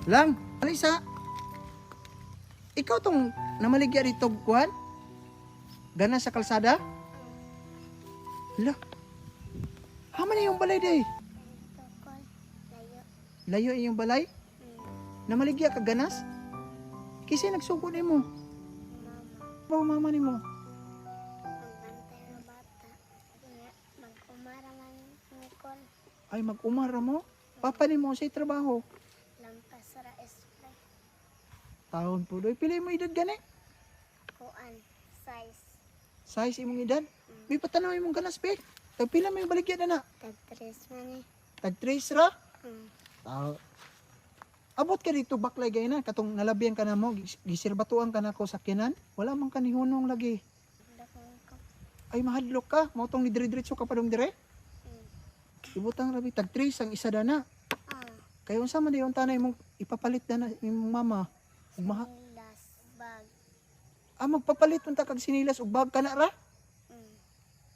Lang, Alisa, ikaw tong namaligya dito, kuhan? Gana sa kalsada? Hala, haman na yung balay day. Tukol, layo. Layo yung balay? Namaligya ka ganas? Kasi nagsuko ni mo. Mama, Bawa mama ni mo. magbantay ng bata. Mag-umara man Nicole. Ay, mag-umara mo? Papa ni mo sa trabaho. Lampas ra spray. Taon po doy. Pili mo edad gani? Kuan, size. Size imong edad? May patanaw imong ganas, pe. Tagpila mo yung baligya na na. Tag-tres man eh. Tag-trace ra? Hmm. Tao. Abot ka dito baklay gay na. Katong nalabihan ka na mo. Gisirbatuan ka na ko sakyanan. Wala man kanihunong lagi. Dakong ko. Ay, mahadlok ka. Mautong ni dire-diretso ka pa dong dire. Ibutang rabi. Tag-trace ang isa dana. Ah, Kayo sa man yung tanay mong ipapalit na imong mama. sinilas, bag. Magpapalit unta kag sinilas ug bag ka na ra.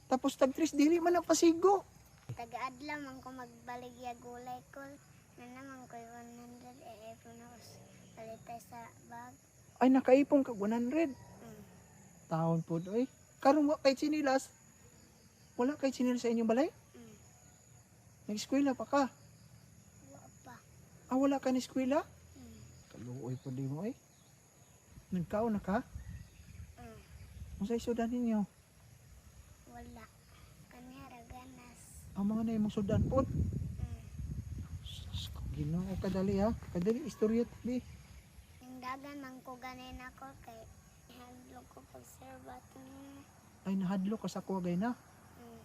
Tapos tag-trace dili man na pasigo. Taga-adlaw man ko magbaligya gulay ko. Na naman ko 100 epon ako palitay sa bag. Ay, nakaipong kag 100. Mm. Taon po doy. Karon wa kay sinilas. Wala kay sinilas sa inyong balay? Mm. Nag-eskwela pa ka. Wa pa. Wala ka ni eskwela? Mm. Kaluoy po di mo eh. Nagkaon na ka? Mm. Unsay sudan ninyo? Wala. Kanyara ganas. Ang mga na imong sudan po. Mm. Ginoo kadali ha. Kadali istorya tabi. Yung dagan man ko ganin ako kay handlo ko pag serbat niya. Ay, nahadlo ka sa kuwagay na. Mm.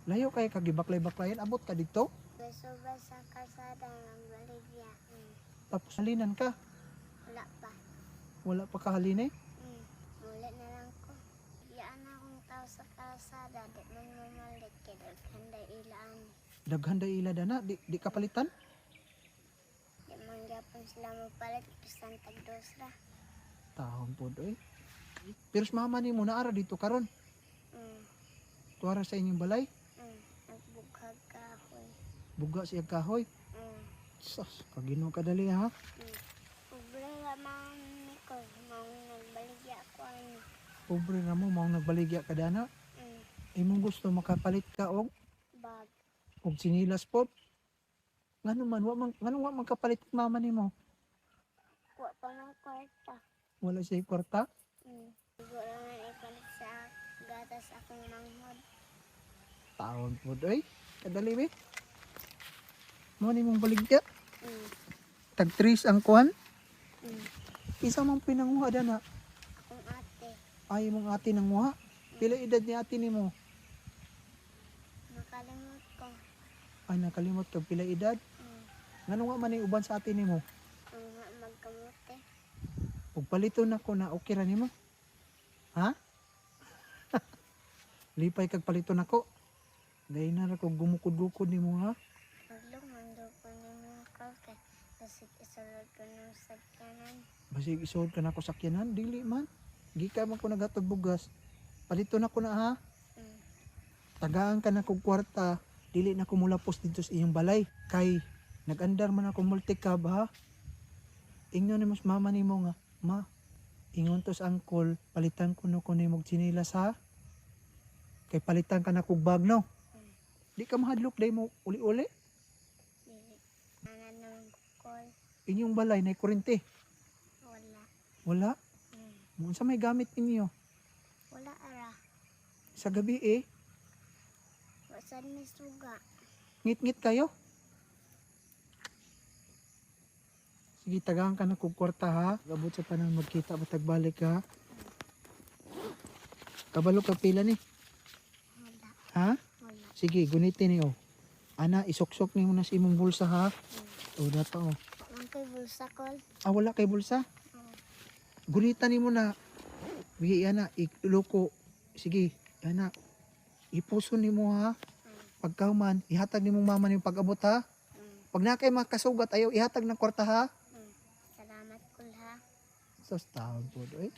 Layo kay kagibaklay-baklayan. Abot ka dito. Sobra sa kalsada ng baligya. Mm. Tapos halinan ka. Wala pa. Wala pa kahalinay. Ulit na lang ko. Iyaan na akong tao sa kalsada. Di man mamalik kay daghanday ilaan. Daghan day ila dana. Di kapalitan. Di man gyapon sila mapalit. Bisan tagdos ra. Taon po doy. Pero mama ni mo naara dito karon. Mm. Tuwara sa inyong balay. Nagbughag kahoy. Buga siya kahoy. Mm. Sus, kaginoo kadali ha. Pobre man ko. Nang nagbaligya ko ano. Pobre na mo, maong nagbaligya ka dana. Imong gusto makapalit ka og Bag. sinilas po. Ngano man kapalit ang mama nimo? Wa pa ng kwarta. Wala siya kwarta. Siguro na ipalit sa gatas akong manghod. Taon po doy. Kadali be. Mo nimong baligya. Tag-trace ang kuan. Isa mang pinanguha dana. Akong ate. Ay imong ate nang muha. Pila edad ni ate nimo? Nakalimot ko. Ay nakalimot ka pila edad. Ngano nga man uban sa ate nimo? Ang magkamote. Ug palito na ko na okay ra nimo. Ha? Lipay kag palito na ko. Dahil na ra ko gumukod-gukod nimo ha. Paglong mandog ko ni mga kalke. Basig isulod ko ng sagkanan. Basig isuod ka na ko sakyanan, dili man. Gika man ko naghatod bugas. Palito na ko na ha. Tagaan ka na kog kwarta. Dili na ko mulapos dito sa iyong balay. Kay nag-andar man ako multicab ha. Ingnon ni mas mama nimo nga, ma. Ingon to sa angkol, palitan ko no kuno imong tsinilas ha. Kay palitan ka na kog bag no. Di ka mahadlok day mo uli-uli. Dili. Nanan ng kukol. Inyong balay na kurente. Wala. Wala. Mo sa may gamit ninyo Wala ara. sa gabi eh. Wasan ni suga. Ngit-ngit kayo. Sige, tagaan ka na kog kwarta ha. Abot sa panang magkita batag balik ha. Kabalo ka pila ni. Wala. Ha? Wala. Sige, gunitin ni oh. Ana, isuksok ni mo na sa imong bulsa ha. O, dato oh. Ang kay bulsa kol. Wala kay bulsa. Gunitan ni mo na. Bigi yana, iloko. Sige, yana. Ipuso ni mo ha. Pagkahuman, ihatag ni mong mama ni pag-abot ha. Pag na kay makasugat, ayaw ihatag ng kwarta ha. Salamat kol ha. Sos taon po doy.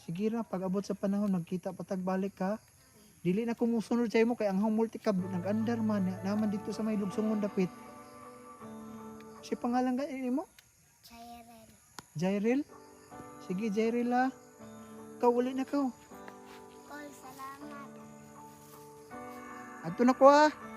Sige na, pag-abot sa panahon, magkita patag balik ha. Dili na kumusunod sa imo kay ang multicab nag-andar man naman dito sa may lugsungon dapit. Si pangalan ka mo? Chairel. Jairil? Sige, Jairil ha. Ikaw, uli na ko. Kol, salamat. Adto na ko ha.